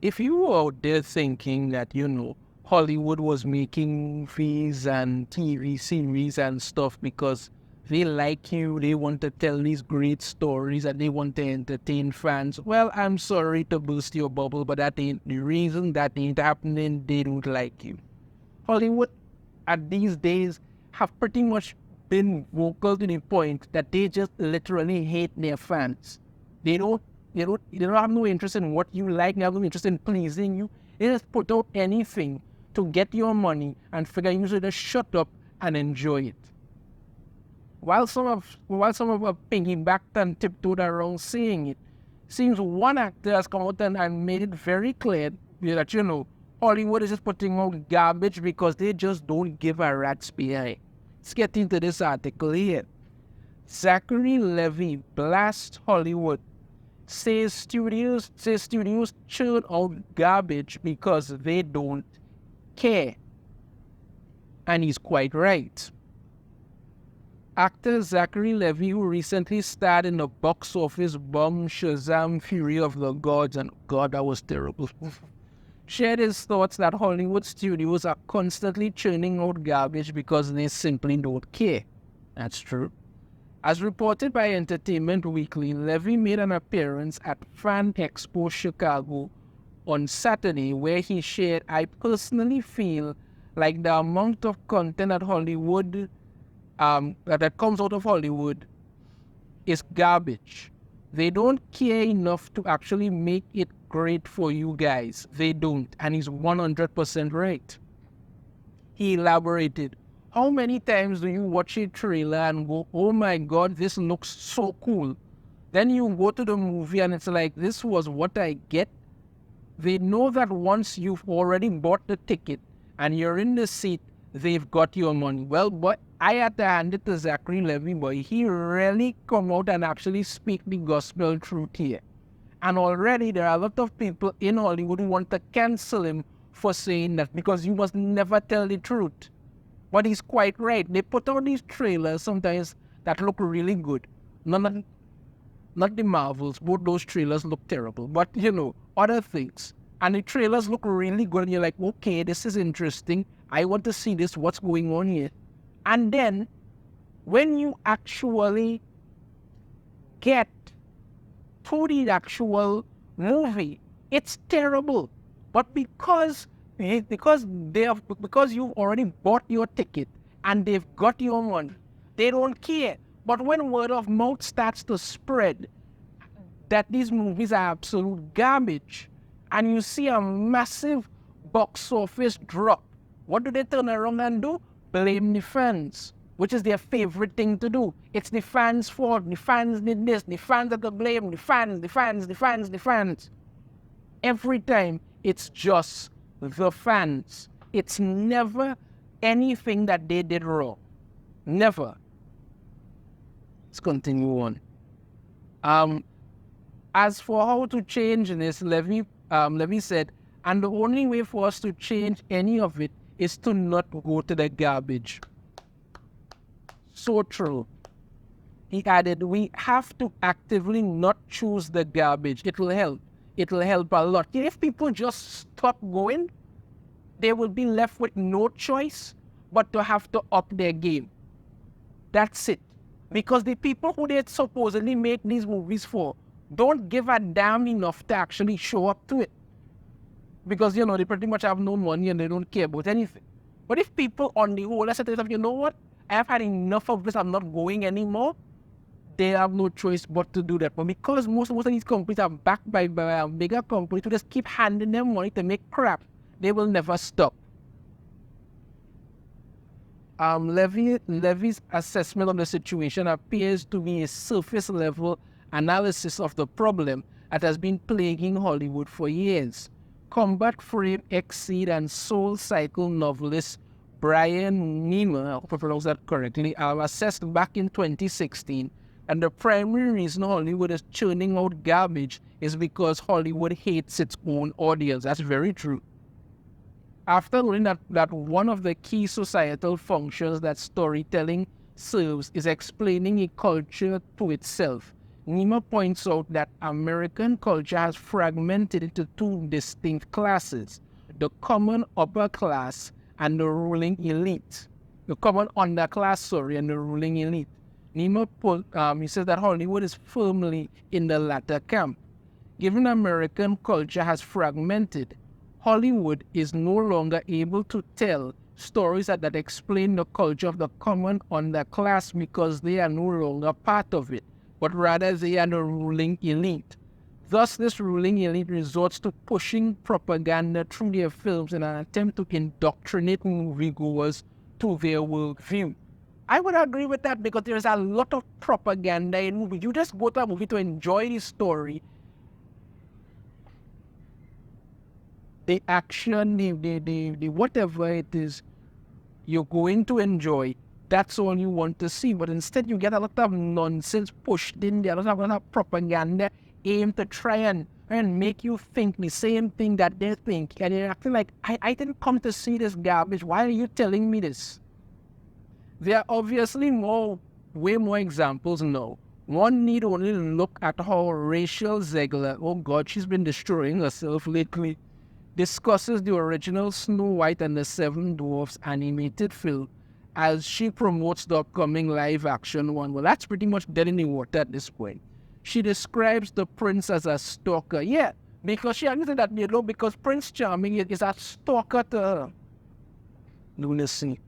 If you were out there thinking that, Hollywood was making movies and TV series and stuff because they like you, they want to tell these great stories and they want to entertain fans, well, I'm sorry to burst your bubble, but that ain't the reason. That ain't happening. They don't like you. Hollywood at these days have pretty much been vocal to the point that they just literally hate their fans. They don't they don't have no interest in what you like, they have no interest in pleasing you. They just put out anything to get your money and figure you should just shut up and enjoy it. While some of us piggybacked and tiptoed around saying it, seems one actor has come out and made it very clear that Hollywood is just putting out garbage because they just don't give a rat's behind. Let's get into this article here. Zachary Levi blasts Hollywood. Says studios churn out garbage because they don't care. And he's quite right. Actor Zachary Levi, who recently starred in the box office bomb Shazam Fury of the Gods, and God, that was terrible, shared his thoughts that Hollywood studios are constantly churning out garbage because they simply don't care. That's true. As reported by Entertainment Weekly, Levy made an appearance at Fan Expo Chicago on Saturday where he shared, "I personally feel like the amount of content at Hollywood that comes out of Hollywood is garbage. They don't care enough to actually make it great for you guys. They don't." And he's 100% right. He elaborated, "How many times do you watch a trailer and go, oh my God, this looks so cool? Then you go to the movie and it's like, this was what I get." They know that once you've already bought the ticket and you're in the seat, they've got your money. Well, but I had to hand it to Zachary Levi, boy. He really come out and actually speak the gospel truth here. And already there are a lot of people in Hollywood who want to cancel him for saying that because you must never tell the truth. But he's quite right. They put out these trailers sometimes that look really good. Not the Marvels. Both those trailers look terrible. But, other things. And the trailers look really good. And you're like, okay, this is interesting. I want to see this. What's going on here? And then, when you actually get to the actual movie, it's terrible. But because you've already bought your ticket and they've got your money, they don't care. But when word of mouth starts to spread that these movies are absolute garbage, and you see a massive box office drop, what do they turn around and do? Blame the fans, which is their favorite thing to do. It's the fans' fault. The fans did this. The fans are to blame. The fans. Every time, it's just the fans. It's never anything that they did wrong. Never. Let's continue on. As for how to change this, Levy said, and the only way for us to change any of it is to not go to the garbage. So true. He added, we have to actively not choose the garbage. It will help. It will help a lot. If people just stop going, they will be left with no choice but to have to up their game. That's it. Because the people who they supposedly make these movies for don't give a damn enough to actually show up to it. Because, they pretty much have no money and they don't care about anything. But if people on the whole, let's say to themselves, you know what? I've had enough of this, I'm not going anymore. They have no choice but to do that. But because most of these companies are backed by bigger companies who just keep handing them money to make crap, they will never stop. Levy's assessment of the situation appears to be a surface level analysis of the problem that has been plaguing Hollywood for years. Combat Frame Exceed and Soul Cycle novelist Brian Niemer, I hope I pronounced that correctly, assessed back in 2016, and the primary reason Hollywood is churning out garbage is because Hollywood hates its own audience. That's very true. After learning that one of the key societal functions that storytelling serves is explaining a culture to itself, Nima points out that American culture has fragmented into two distinct classes, the common upper class and the ruling elite. The common underclass, and the ruling elite. Nima he says that Hollywood is firmly in the latter camp. Given American culture has fragmented, Hollywood is no longer able to tell stories that explain the culture of the common underclass because they are no longer part of it, but rather they are the ruling elite. Thus, this ruling elite resorts to pushing propaganda through their films in an attempt to indoctrinate moviegoers to their worldview. I would agree with that because there's a lot of propaganda in movies. You just go to a movie to enjoy the story, the action, the whatever it is you're going to enjoy. That's all you want to see. But instead, you get a lot of nonsense pushed in there, a lot of propaganda aimed to try and make you think the same thing that they think. And you're acting like, I didn't come to see this garbage. Why are you telling me this? There are obviously way more examples now. One need only look at how Rachel Zegler, oh God, she's been destroying herself lately, discusses the original Snow White and the Seven Dwarfs animated film as she promotes the upcoming live-action one. Well, that's pretty much dead in the water at this point. She describes the prince as a stalker. Yeah, because she argues that, because Prince Charming is a stalker to her. Lunacy.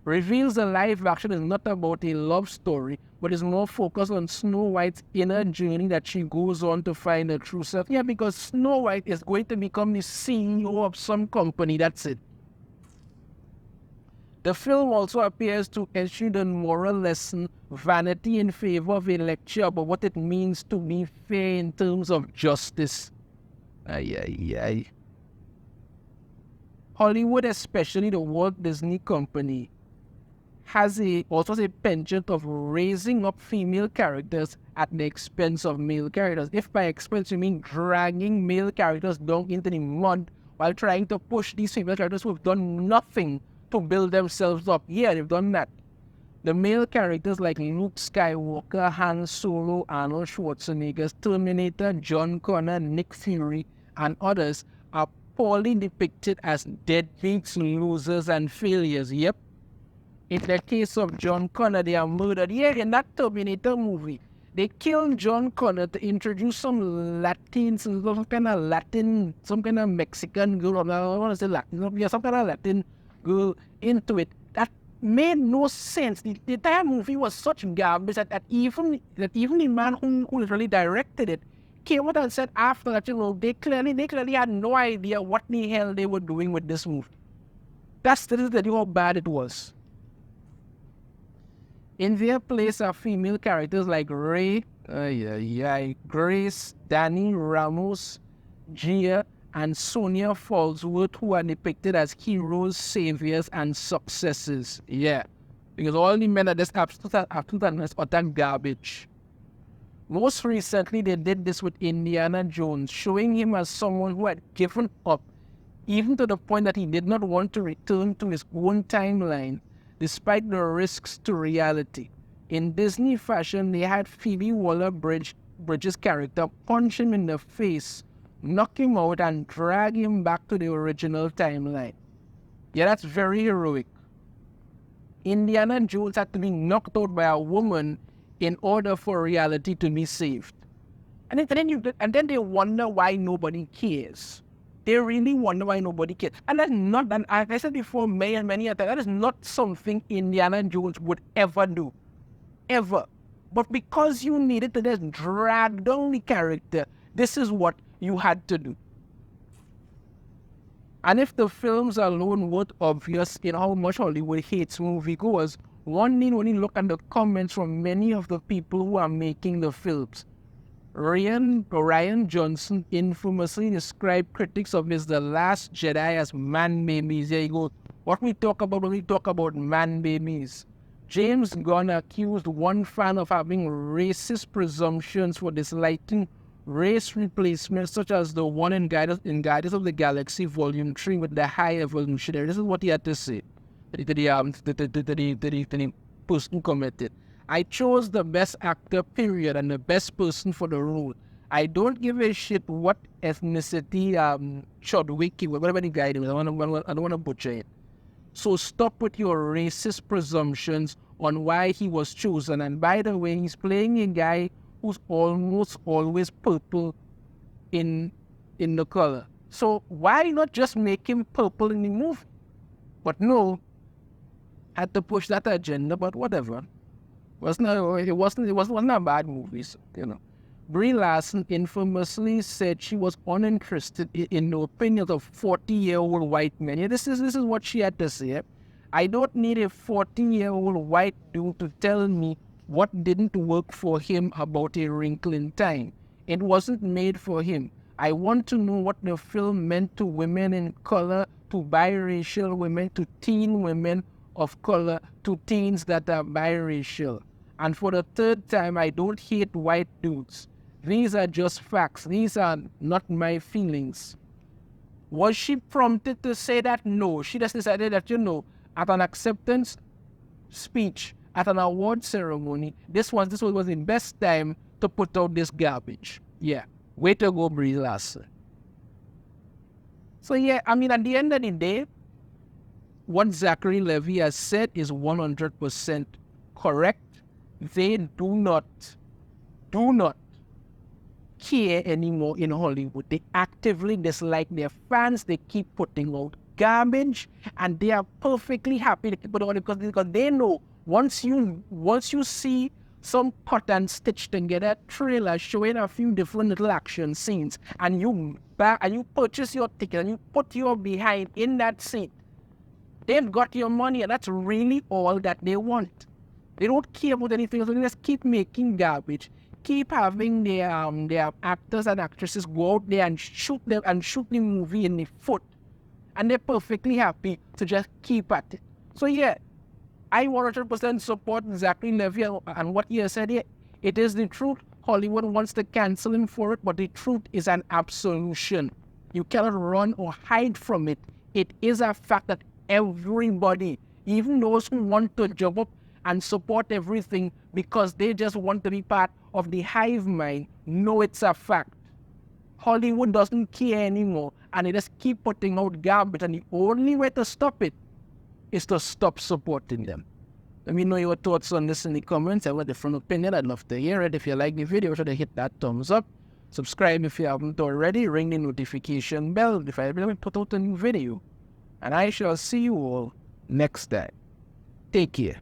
Reveals the live action is not about a love story, but is more focused on Snow White's inner journey that she goes on to find her true self. Yeah, because Snow White is going to become the CEO of some company, that's it. The film also appears to issue the moral lesson, vanity in favor of a lecture about what it means to be fair in terms of justice. Hollywood, especially the Walt Disney Company, also has a penchant of raising up female characters at the expense of male characters. If by expense you mean dragging male characters down into the mud while trying to push these female characters who have done nothing to build themselves up. Yeah, they've done that. The male characters like Luke Skywalker, Han Solo, Arnold Schwarzenegger, Terminator, John Connor, Nick Fury, and others are poorly depicted as deadbeats, losers, and failures. Yep. In the case of John Connor, they are murdered. Yeah, in that Terminator movie, they killed John Connor to introduce some kind of Mexican girl, I don't want to say Latin, yeah, some kind of Latin girl into it. That made no sense. The entire movie was such garbage that even the man who literally directed it came out and said after that, they clearly had no idea what the hell they were doing with this movie. That's how bad it was. In their place are female characters like Ray, Grace, Danny Ramos, Gia, and Sonia Falsworth, who are depicted as heroes, saviors, and successes. Yeah, because all the men are just absolute utter garbage. Most recently, they did this with Indiana Jones, showing him as someone who had given up, even to the point that he did not want to return to his own timeline, despite the risks to reality. In Disney fashion, they had Phoebe Waller-Bridge's character punch him in the face, knock him out, and drag him back to the original timeline. Yeah, that's very heroic. Indiana Jones had to be knocked out by a woman in order for reality to be saved. And then they wonder why nobody cares. They really wonder why nobody cares. And that's not, and as I said before many a times, that is not something Indiana Jones would ever do. Ever. But because you needed to just drag down the character, this is what you had to do. And if the films alone weren't obvious in how much Hollywood hates moviegoers, one need only look at the comments from many of the people who are making the films. Ryan Johnson infamously described critics of his The Last Jedi as man babies. There you go. What we talk about when we talk about man babies. James Gunn accused one fan of having racist presumptions for disliking race replacements, such as the one in Guardians of the Galaxy Volume 3 with the High Evolutionary. This is what he had to say. The person commented. I chose the best actor, period, and the best person for the role. I don't give a shit what ethnicity Chadwick, whatever the guy is. I don't want to butcher it. So stop with your racist presumptions on why he was chosen. And by the way, he's playing a guy who's almost always purple in the color. So why not just make him purple in the movie? But no, had to push that agenda. But whatever, it wasn't a bad movie. So, Brie Larson infamously said she was uninterested in the opinions of 40-year-old white men. Yeah, this is what she had to say. I don't need a 40-year-old white dude to tell me what didn't work for him about A Wrinkle in Time. It wasn't made for him. I want to know what the film meant to women in color, to biracial women, to teen women of color, to teens that are biracial. And for the third time, I don't hate white dudes. These are just facts. These are not my feelings. Was she prompted to say that? No. She just decided that, at an acceptance speech, at an award ceremony, this was the best time to put out this garbage. Yeah. Way to go, Brie Larson. So yeah, at the end of the day, what Zachary Levi has said is 100% correct. They do not care anymore in Hollywood. They actively dislike their fans. They keep putting out garbage, and they are perfectly happy to keep it on because they know once you see some cut and stitch together trailer showing a few different little action scenes, and you purchase your ticket and you put your behind in that scene, they've got your money, and that's really all that they want. They don't care about anything else. They just keep making garbage. Keep having their actors and actresses go out there and shoot the movie in the foot, and they're perfectly happy to just keep at it. So yeah, I 100% support Zachary Levi and what he has said here. It is the truth. Hollywood wants to cancel him for it, but the truth is an absolution. You cannot run or hide from it. It is a fact that everybody, even those who want to jump up and support everything because they just want to be part of the hive mind, know it's a fact. Hollywood doesn't care anymore, and they just keep putting out garbage, and the only way to stop it is to stop supporting them. Let me know your thoughts on this in the comments. I have a different opinion. I'd love to hear it. If you like the video, try to hit that thumbs up. Subscribe if you haven't already. Ring the notification bell if I ever put out a new video. And I shall see you all next time. Take care.